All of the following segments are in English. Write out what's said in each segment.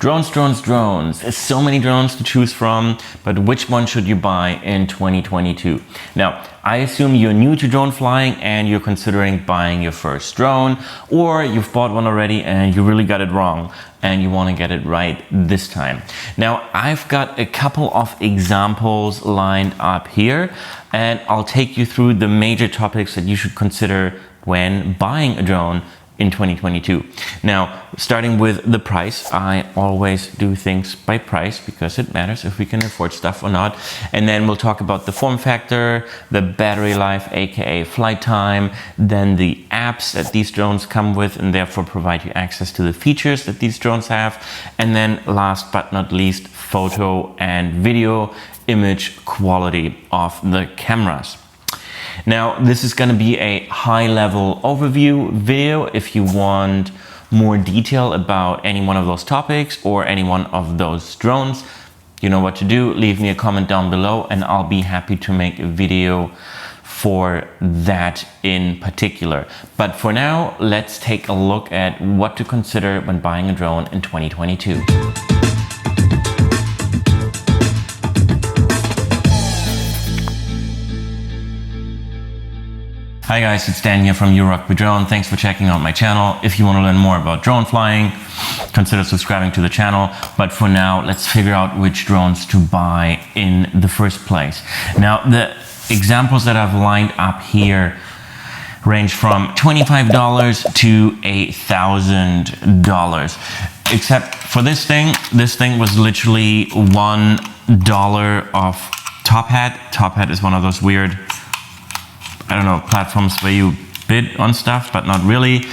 Drones, drones, drones. There's so many drones to choose from, but which one should you buy in 2022? Now, I assume you're new to drone flying and you're considering buying your first drone, or you've bought one already and you really got it wrong and you want to get it right this time. Now, I've got a couple of examples lined up here, and I'll take you through the major topics that you should consider when buying a drone in 2022. Now, starting with the price, I always do things by price because it matters if we can afford stuff or not. And then we'll talk about the form factor, the battery life, aka flight time, then the apps that these drones come with and therefore provide you access to the features that these drones have. And then last but not least, photo and video image quality of the cameras. Now, this is going to be a high-level overview video. If you want more detail about any one of those topics or any one of those drones, you know what to do. Leave me a comment down below and I'll be happy to make a video for that in particular. But for now, let's take a look at what to consider when buying a drone in 2022. Hi guys, it's Dan here from You Rock with Drone. Thanks for checking out my channel. If you want to learn more about drone flying, consider subscribing to the channel. But for now, let's figure out which drones to buy in the first place. Now, the examples that I've lined up here range from $25 to $1,000. Except for this thing was literally $1 off Top Hat. Top Hat is one of those weird, I don't know, platforms where you bid on stuff, but not really.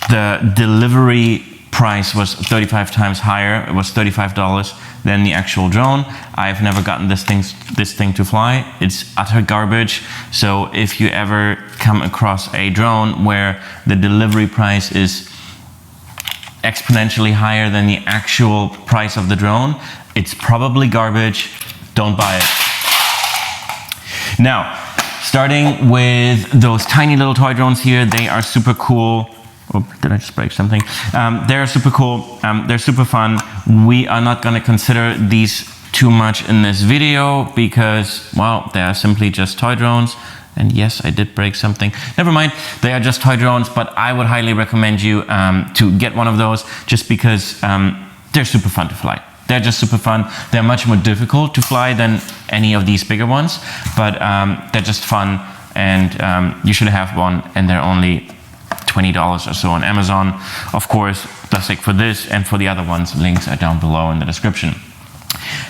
The delivery price was 35 times higher. It was $35 than the actual drone. I've never gotten this thing to fly. It's utter garbage. So if you ever come across a drone where the delivery price is exponentially higher than the actual price of the drone, it's probably garbage. Don't buy it. Now, starting with those tiny little toy drones here, they are super cool. Oh, did I just break something? They're super cool. They're super fun. We are not going to consider these too much in this video because, well, they are simply just toy drones. And yes, I did break something. Never mind. They are just toy drones, but I would highly recommend you to get one of those just because they're super fun to fly. They're just super fun. They're much more difficult to fly than any of these bigger ones, but they're just fun, and you should have one, and they're only $20 or so on Amazon. Of course, just like for this and for the other ones, links are down below in the description.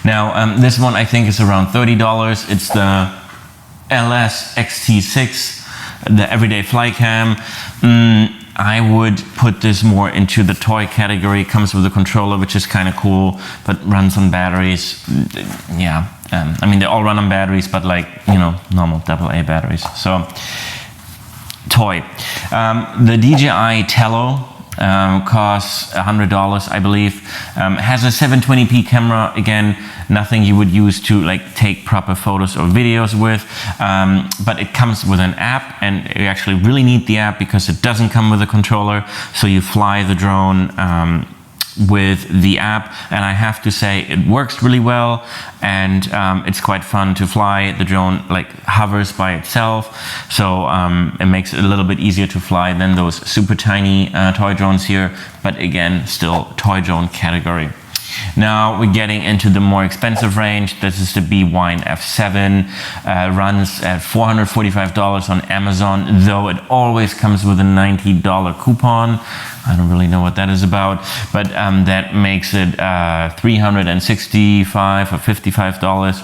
Now, this one I think is around $30. It's the LS-XT6, the everyday fly cam. I would put this more into the toy category. It comes with a controller, which is kind of cool, but runs on batteries. Yeah, I mean, they all run on batteries, but like, you know, normal AA batteries. So, toy. The DJI Tello costs $100, I believe. Has a 720p camera. Again, nothing you would use to like take proper photos or videos with, but it comes with an app, and you actually really need the app because it doesn't come with a controller. So you fly the drone with the app, and I have to say it works really well, and it's quite fun to fly. The drone like hovers by itself, so it makes it a little bit easier to fly than those super tiny toy drones here, but again, still toy drone category. Now we're getting into the more expensive range. This is the Bwine F7, runs at $445 on Amazon, though it always comes with a $90 coupon. I don't really know what that is about, but that makes it $365 or $55.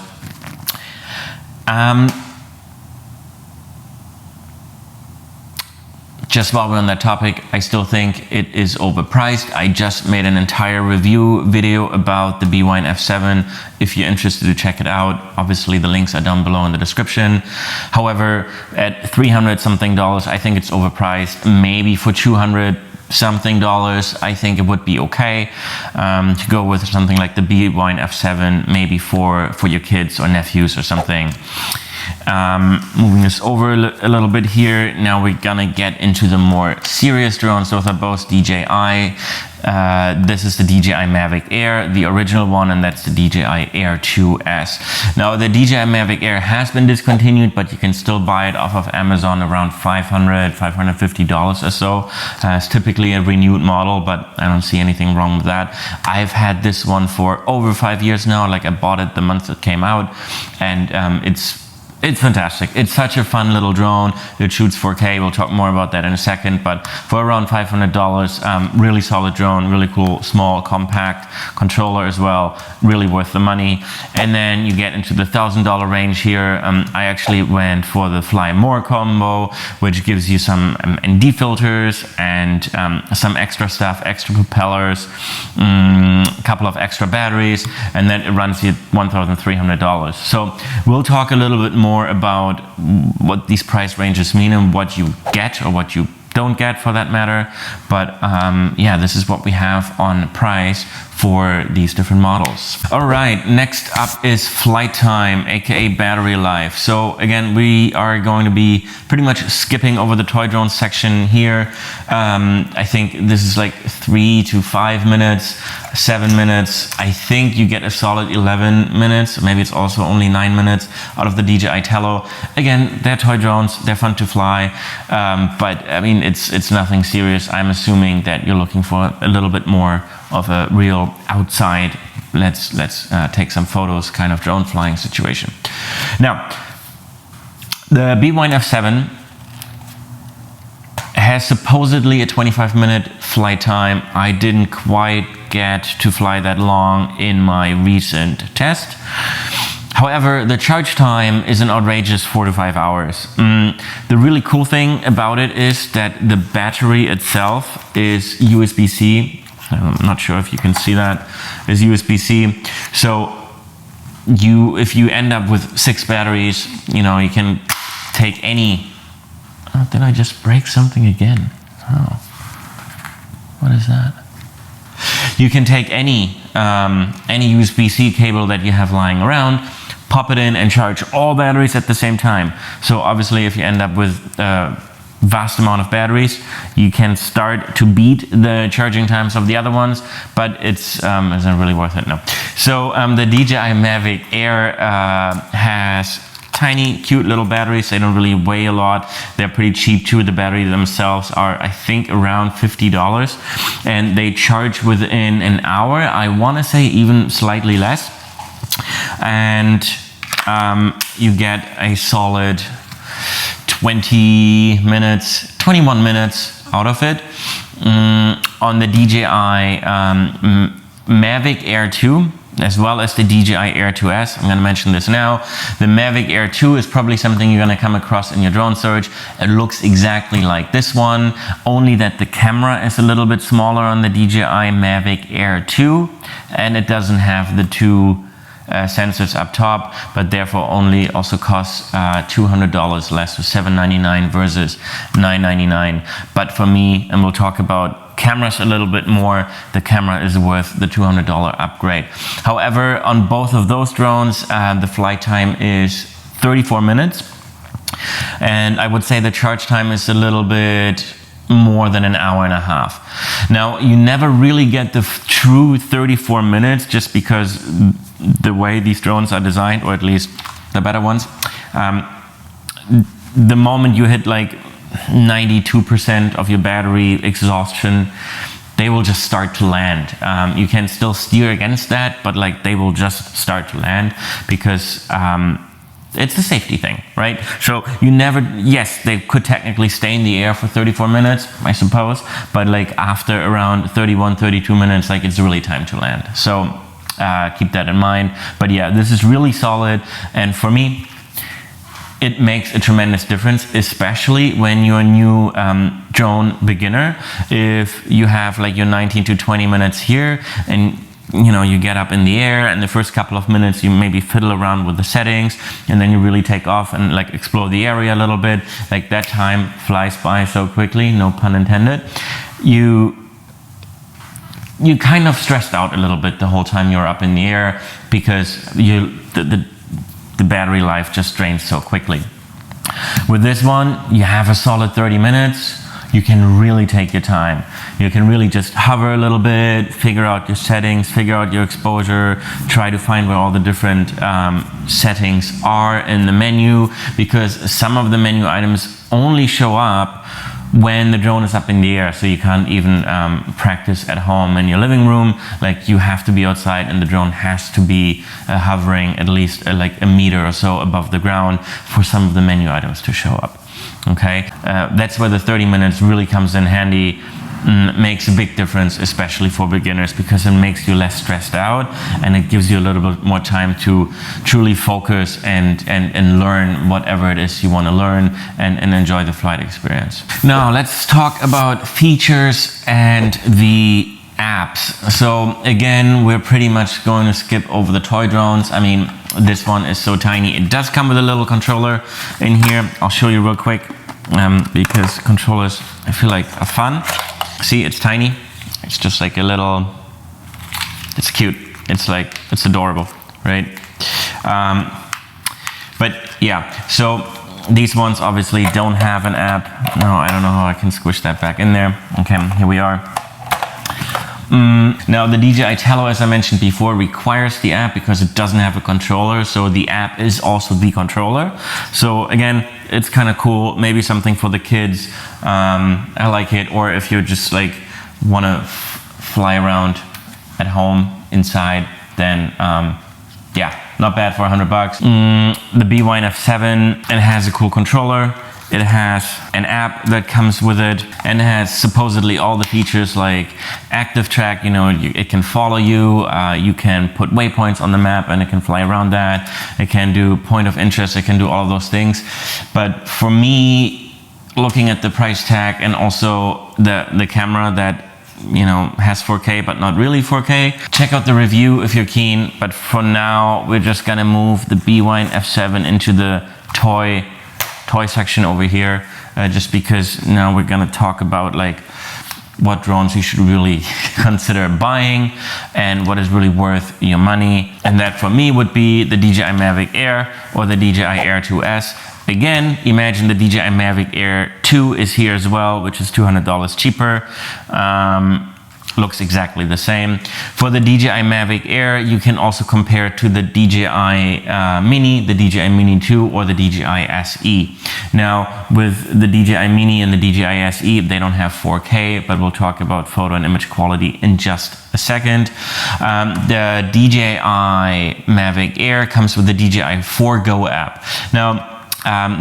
Just while we're on that topic, I still think it is overpriced. I just made an entire review video about the Bwine F7. If you're interested to check it out, obviously the links are down below in the description. However, at $300 something, I think it's overpriced. Maybe for $200 something, I think it would be okay to go with something like the Bwine F7, maybe for your kids or nephews or something. Moving this over a little bit here. Now we're gonna get into the more serious drones. Those are both DJI. This is the DJI MAVIC Air, the original one, and that's the DJI Air 2S. Now the DJI MAVIC Air has been discontinued, but you can still buy it off of Amazon around $500, $550 or so. It's typically a renewed model, but I don't see anything wrong with that. I've had this one for over 5 years now. Like, I bought it the month it came out, and it's fantastic. It's such a fun little drone. It shoots 4K. We'll talk more about that in a second. But for around $500, really solid drone, really cool, small, compact controller as well. Really worth the money. And then you get into the $1,000 range here. I actually went for the Fly More combo, which gives you some ND filters and some extra stuff, extra propellers, a couple of extra batteries, and then it runs you $1,300. So we'll talk a little bit more about what these price ranges mean and what you get or what you don't get for that matter. But yeah, this is what we have on price for these different models. All right, next up is flight time, aka battery life. So again, we are going to be pretty much skipping over the toy drone section here. I think this is like 3 to 5 minutes, 7 minutes. I think you get a solid 11 minutes. Maybe it's also only 9 minutes out of the DJI Tello. Again, they're toy drones, they're fun to fly, but I mean, it's nothing serious. I'm assuming that you're looking for a little bit more of a real outside, let's take some photos kind of drone flying situation. Now, the Bwine F7 has supposedly a 25-minute flight time. I didn't quite get to fly that long in my recent test. However, the charge time is an outrageous 4 to 5 hours. The really cool thing about it is that the battery itself is USB-C. I'm not sure if you can see that. It's USB-C. So if you end up with 6 batteries, you know, you can take any. Oh, did I just break something again? Oh, what is that? You can take any USB-C cable that you have lying around, pop it in and charge all batteries at the same time. So obviously, if you end up with vast amount of batteries, you can start to beat the charging times of the other ones, but it's not really worth it, no. So the DJI MAVIC Air has tiny, cute little batteries. They don't really weigh a lot. They're pretty cheap too. The batteries themselves are, I think, around $50, and they charge within an hour. I want to say even slightly less, and you get a solid 21 minutes out of it. On the DJI MAVIC Air 2, as well as the DJI Air 2S. I'm going to mention this now. The MAVIC Air 2 is probably something you're going to come across in your drone search. It looks exactly like this one, only that the camera is a little bit smaller on the DJI MAVIC Air 2, and it doesn't have the 2 sensors up top, but therefore only also costs $200 less, so $799 versus $999. But for me, and we'll talk about cameras a little bit more, the camera is worth the $200 upgrade. However, on both of those drones, the flight time is 34 minutes. And I would say the charge time is a little bit more than an hour and a half. Now, you never really get the true 34 minutes just because the way these drones are designed, or at least the better ones, the moment you hit like 92% of your battery exhaustion, they will just start to land. You can still steer against that, but like they will just start to land because it's a safety thing, right? So you never, yes, they could technically stay in the air for 34 minutes, I suppose, but like after around 31, 32 minutes, like it's really time to land. So keep that in mind. But yeah, this is really solid, and for me, it makes a tremendous difference, especially when you're a new drone beginner. If you have like your 19 to 20 minutes here, and you know, you get up in the air, and the first couple of minutes you maybe fiddle around with the settings, and then you really take off and like explore the area a little bit. Like that time flies by so quickly, no pun intended. You kind of stressed out a little bit the whole time you're up in the air, because the battery life just drains so quickly. With this one, you have a solid 30 minutes. You can really take your time. You can really just hover a little bit, figure out your settings, figure out your exposure, try to find where all the different settings are in the menu, because some of the menu items only show up when the drone is up in the air, so you can't even practice at home in your living room. Like, you have to be outside and the drone has to be hovering at least like a meter or so above the ground for some of the menu items to show up. Okay, that's where the 30 minutes really comes in handy. Makes a big difference, especially for beginners, because it makes you less stressed out and it gives you a little bit more time to truly focus and learn whatever it is you want to learn and enjoy the flight experience. Now let's talk about features and the apps. So again, we're pretty much going to skip over the toy drones. I mean, this one is so tiny. It does come with a little controller in here. I'll show you real quick, because controllers, I feel like, are fun. See, it's tiny. It's just like a little, it's cute. It's like, it's adorable, right? But yeah, so these ones obviously don't have an app. No, I don't know how I can squish that back in there. Okay, here we are. Now the DJI Tello, as I mentioned before, requires the app because it doesn't have a controller, so the app is also the controller. So again, it's kind of cool, maybe something for the kids. I like it. Or if you just like want to fly around at home inside, then yeah, not bad for $100. The Bwine F7, it has a cool controller. It has an app that comes with it, and it has supposedly all the features like active track. You know, it can follow you, you can put waypoints on the map and it can fly around that. It can do point of interest, it can do all of those things. But for me, looking at the price tag and also the camera that, you know, has 4K but not really 4K, check out the review if you're keen. But for now, we're just gonna move the Bwine F7 into the toy section over here, just because now we're gonna talk about like what drones you should really consider buying and what is really worth your money. And that for me would be the DJI MAVIC Air or the DJI Air 2S. Again, imagine the DJI MAVIC Air 2 is here as well, which is $200 cheaper. Looks exactly the same. For the DJI MAVIC Air, you can also compare it to the DJI Mini, the DJI Mini 2, or the DJI SE. Now, with the DJI Mini and the DJI SE, they don't have 4K, but we'll talk about photo and image quality in just a second. The DJI MAVIC Air comes with the DJI 4Go app. Now,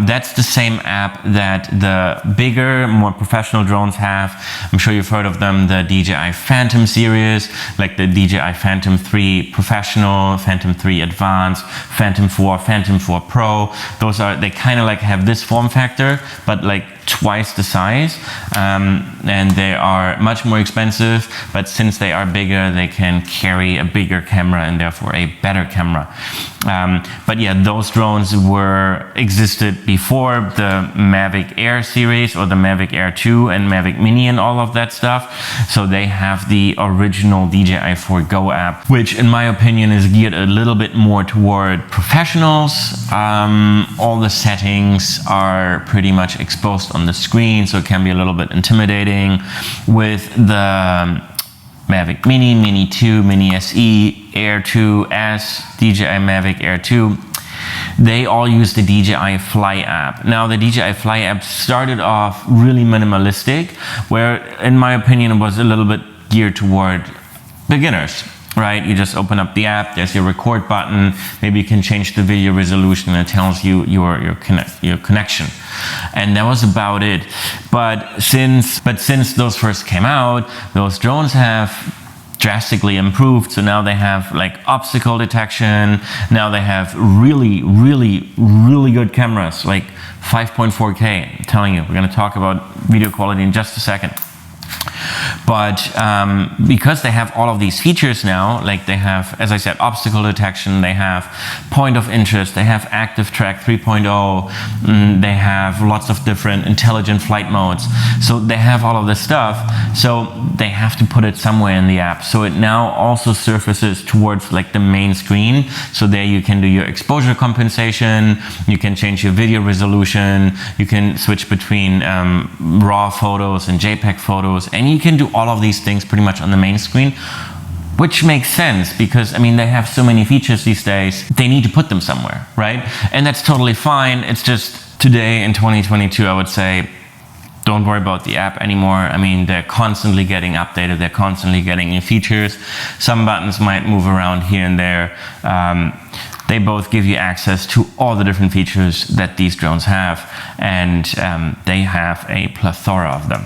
that's the same app that the bigger, more professional drones have. I'm sure you've heard of them, the DJI Phantom series, like the DJI Phantom 3 Professional, Phantom 3 Advanced, Phantom 4, Phantom 4 Pro. Those are, they kind of like have this form factor, but like twice the size, and they are much more expensive, but since they are bigger, they can carry a bigger camera and therefore a better camera. But yeah, those drones existed before the MAVIC Air series or the MAVIC Air 2 and MAVIC Mini and all of that stuff. So they have the original DJI 4Go app, which in my opinion is geared a little bit more toward professionals. All the settings are pretty much exposed on the screen, so it can be a little bit intimidating. With the MAVIC Mini, Mini 2, Mini SE, Air 2S, DJI MAVIC Air 2, they all use the DJI Fly app. Now, the DJI Fly app started off really minimalistic, where in my opinion it was a little bit geared toward beginners. Right, you just open up the app, there's your record button, maybe you can change the video resolution and it tells you your connection. And that was about it. But since those first came out, those drones have drastically improved. So now they have like obstacle detection, now they have really good cameras, like 5.4K. I'm telling you, we're gonna talk about video quality in just a second. But because they have all of these features now, like they have, as I said, obstacle detection, they have point of interest, they have active track 3.0, they have lots of different intelligent flight modes. So they have all of this stuff, so they have to put it somewhere in the app. So it now also surfaces towards like the main screen. So there you can do your exposure compensation, you can change your video resolution, you can switch between RAW photos and JPEG photos, and you can do all of these things pretty much on the main screen, which makes sense because, I mean, they have so many features these days, they need to put them somewhere, right? And that's totally fine. It's just today in 2022, I would say, don't worry about the app anymore. I mean, they're constantly getting updated, they're constantly getting new features. Some buttons might move around here and there. They both give you access to all the different features that these drones have, and they have a plethora of them.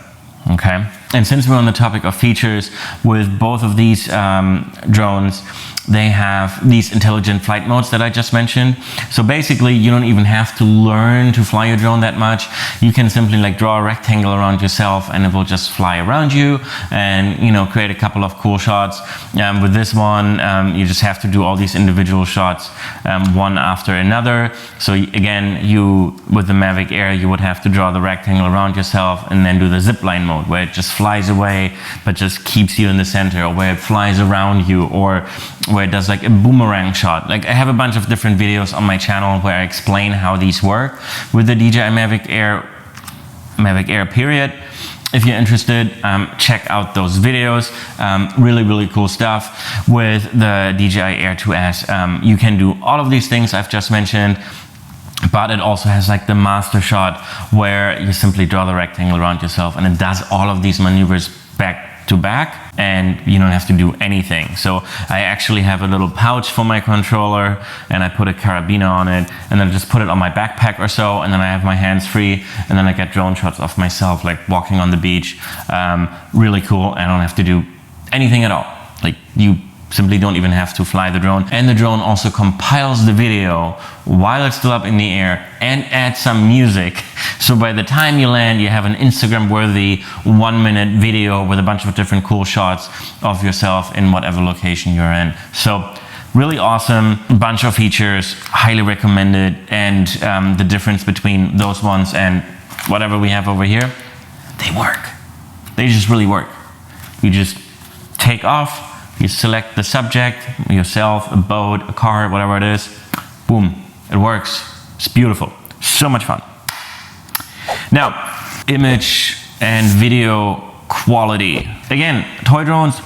Okay, and since we're on the topic of features, with both of these drones, they have these intelligent flight modes that I just mentioned. So basically, you don't even have to learn to fly your drone that much. You can simply like draw a rectangle around yourself and it will just fly around you and, you know, create a couple of cool shots. With this one, you just have to do all these individual shots one after another. So again, with the MAVIC Air, you would have to draw the rectangle around yourself and then do the zipline mode where it just flies away but just keeps you in the center, or where it flies around you, or where it does like a boomerang shot. Like I have a bunch of different videos on my channel where I explain how these work with the DJI MAVIC Air period. If you're interested, check out those videos. Really cool stuff. With the DJI Air 2S, you can do all of these things I've just mentioned, but it also has like the master shot where you simply draw the rectangle around yourself and it does all of these maneuvers back to back and you don't have to do anything. So I actually have a little pouch for my controller and I put a carabiner on it and then I just put it on my backpack or so, and then I have my hands free and then I get drone shots of myself like walking on the beach. Really cool. I don't have to do anything at all. Like you simply don't even have to fly the drone, and the drone also compiles the video while it's still up in the air and adds some music. So by the time you land, you have an Instagram worthy 1-minute video with a bunch of different cool shots of yourself in whatever location you're in. So really awesome, bunch of features, highly recommended. And the difference between those ones and whatever we have over here, they work. They just really work. You just take off, you select the subject, yourself, a boat, a car, whatever it is, boom, it works. It's beautiful, so much fun. Now, image and video quality. Again, toy drones,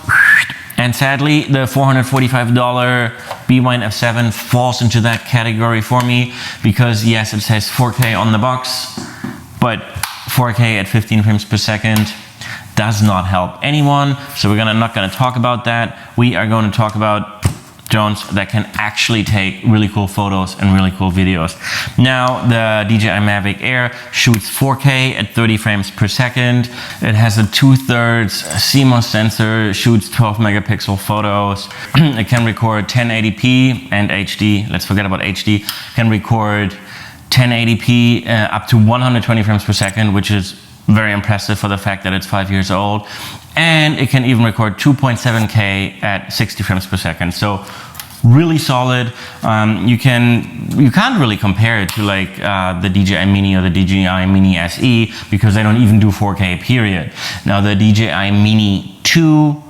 and sadly, the $445 Bwine F7 falls into that category for me because yes, it says 4K on the box, but 4K at 15 frames per second does not help anyone. So we're not gonna talk about that. We are going to talk about drones that can actually take really cool photos and really cool videos. Now, the DJI MAVIC Air shoots 4K at 30 frames per second. It has a 2/3 CMOS sensor, shoots 12 megapixel photos. It can record 1080p and HD. Let's forget about HD. It can record 1080p up to 120 frames per second, which is very impressive for the fact that it's 5 years old. And it can even record 2.7K at 60 frames per second. So really solid. You can't really compare it to like the DJI Mini or the DJI Mini SE because they don't even do 4K period. Now the DJI Mini 2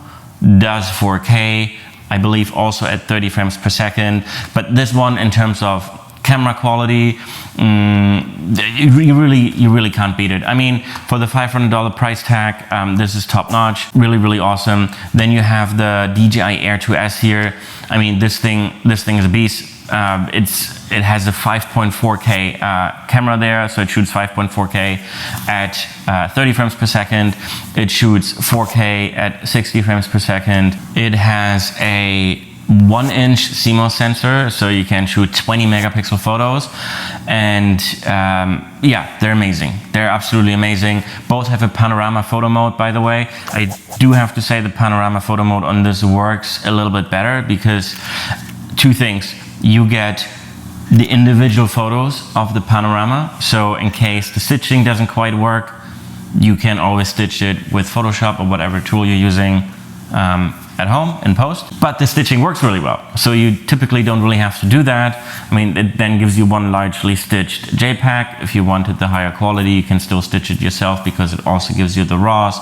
does 4K, I believe also at 30 frames per second. But this one, in terms of camera quality, you really can't beat it. I mean, for the $500 price tag, this is top notch. Really awesome. Then you have the DJI Air 2S here. I mean, this thing is a beast. It has a 5.4K camera there, so it shoots 5.4K at 30 frames per second. It shoots 4K at 60 frames per second. It has a 1-inch CMOS sensor, so you can shoot 20 megapixel photos, and yeah, they're amazing. They're absolutely amazing. Both have a panorama photo mode, by the way. I do have to say the panorama photo mode on this works a little bit better because two things. You get the individual photos of the panorama, so in case the stitching doesn't quite work, You can always stitch it with Photoshop or whatever tool you're using at home in post, but the stitching works really well. So you typically don't really have to do that. I mean, it then gives you one largely stitched JPEG. If you wanted the higher quality, you can still stitch it yourself because it also gives you the RAWs.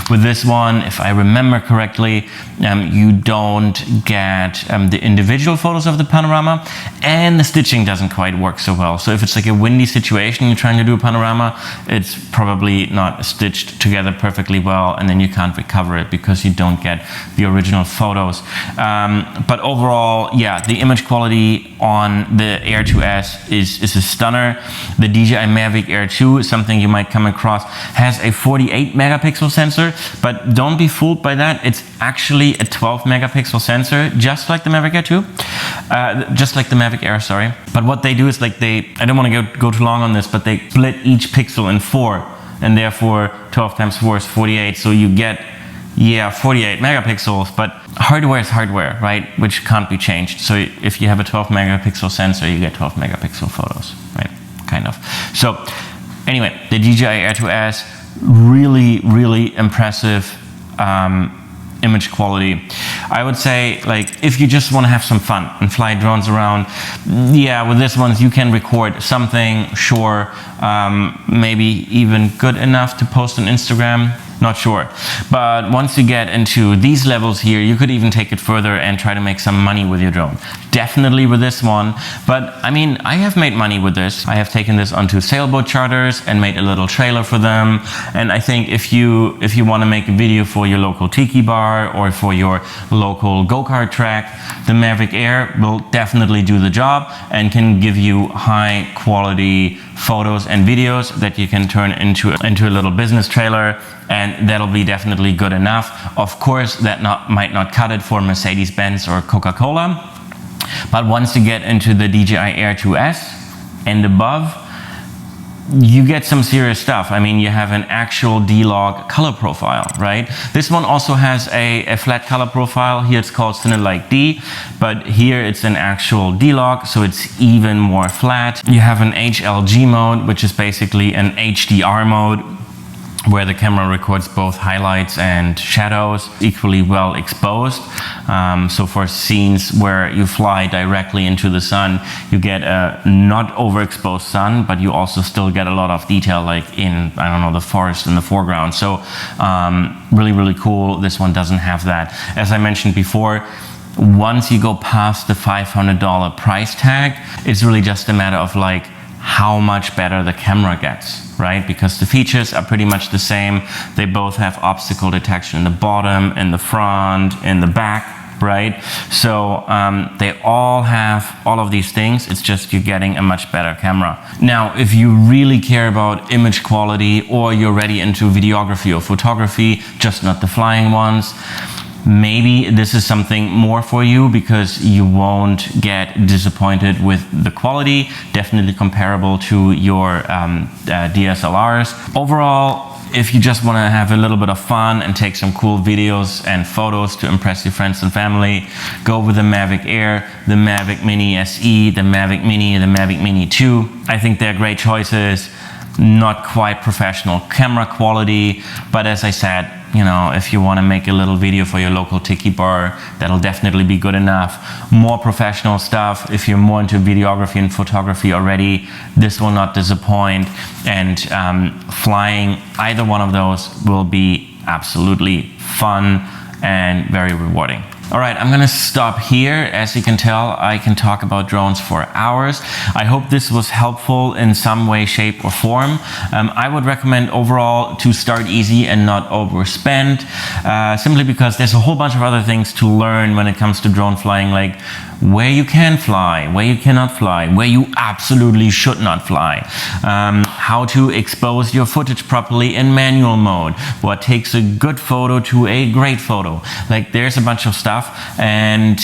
With this one, if I remember correctly, you don't get the individual photos of the panorama, and the stitching doesn't quite work so well. So if it's like a windy situation, you're trying to do a panorama, it's probably not stitched together perfectly well, and then you can't recover it because you don't get the original photos. But overall, yeah, the image quality on the Air 2S is a stunner. The DJI MAVIC Air 2 is something you might come across, has a 48 megapixel sensor, but don't be fooled by that. It's actually a 12 megapixel sensor, just like the MAVIC Air 2, just like the MAVIC Air, sorry. But what they do is like I don't want to go too long on this, but they split each pixel in 4, and therefore 12 times 4 is 48, so you get 48 megapixels, but hardware is hardware, right? Which can't be changed. So if you have a 12 megapixel sensor, you get 12 megapixel photos, right? Kind of. So anyway, the DJI Air 2S, really, really impressive image quality. I would say, like, if you just want to have some fun and fly drones around, yeah, with this one you can record something, sure, maybe even good enough to post on Instagram. Not sure. But once you get into these levels here, you could even take it further and try to make some money with your drone. Definitely with this one. But I mean, I have made money with this. I have taken this onto sailboat charters and made a little trailer for them. And I think if you want to make a video for your local tiki bar or for your local go-kart track, the MAVIC Air will definitely do the job and can give you high quality photos and videos that you can turn into a little business trailer, and that'll be definitely good enough. Of course, that might not cut it for Mercedes-Benz or Coca-Cola, but once you get into the DJI Air 2S and above, you get some serious stuff. I mean, you have an actual D-Log color profile, right? This one also has a flat color profile. Here it's called Cinelike D, but here it's an actual D-Log, so it's even more flat. You have an HLG mode, which is basically an HDR mode, where the camera records both highlights and shadows equally well exposed. So for scenes where you fly directly into the sun, you get a not overexposed sun, but you also still get a lot of detail, like in, I don't know, the forest in the foreground. So really, really cool. This one doesn't have that. As I mentioned before, once you go past the $500 price tag, it's really just a matter of like how much better the camera gets, right? Because the features are pretty much the same. They both have obstacle detection in the bottom, in the front, in the back, right? So they all have all of these things. It's just you're getting a much better camera. Now, if you really care about image quality, or you're ready into videography or photography, just not the flying ones, maybe this is something more for you, because you won't get disappointed with the quality. Definitely comparable to your DSLRs. Overall, if you just want to have a little bit of fun and take some cool videos and photos to impress your friends and family, go with the MAVIC Air, the MAVIC Mini SE, the MAVIC Mini, the MAVIC Mini 2. I think they're great choices. Not quite professional camera quality, but as I said, you know, if you want to make a little video for your local tiki bar, that'll definitely be good enough. More professional stuff, if you're more into videography and photography already, this will not disappoint, and flying either one of those will be absolutely fun and very rewarding. All right, I'm gonna stop here. As you can tell, I can talk about drones for hours. I hope this was helpful in some way, shape, or form. I would recommend overall to start easy and not overspend, simply because there's a whole bunch of other things to learn when it comes to drone flying, like where you can fly, where you cannot fly, where you absolutely should not fly, how to expose your footage properly in manual mode, what takes a good photo to a great photo. Like, there's a bunch of stuff, and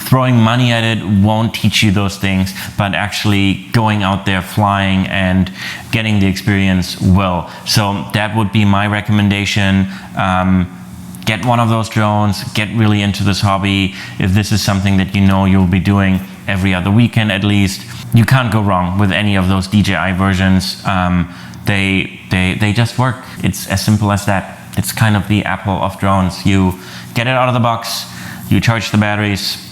throwing money at it won't teach you those things, but actually going out there flying and getting the experience will. So that would be my recommendation. Get one of those drones, get really into this hobby. If this is something that you know you'll be doing every other weekend at least, you can't go wrong with any of those DJI versions. They just work. It's as simple as that. It's kind of the Apple of drones. You get it out of the box, you charge the batteries,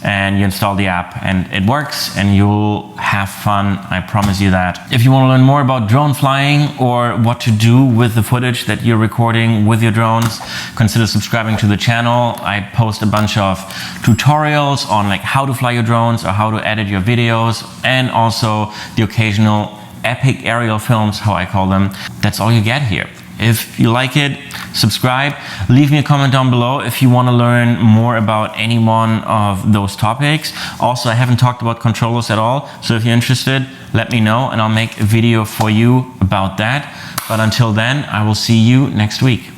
and you install the app, and it works, and you'll have fun, I promise you that. If you want to learn more about drone flying or what to do with the footage that you're recording with your drones, consider subscribing to the channel. I post a bunch of tutorials on like how to fly your drones or how to edit your videos, and also the occasional epic aerial films, how I call them. That's all you get here. If you like it, subscribe. Leave me a comment down below if you want to learn more about any one of those topics. Also, I haven't talked about controllers at all, so if you're interested, let me know and I'll make a video for you about that. But until then, I will see you next week.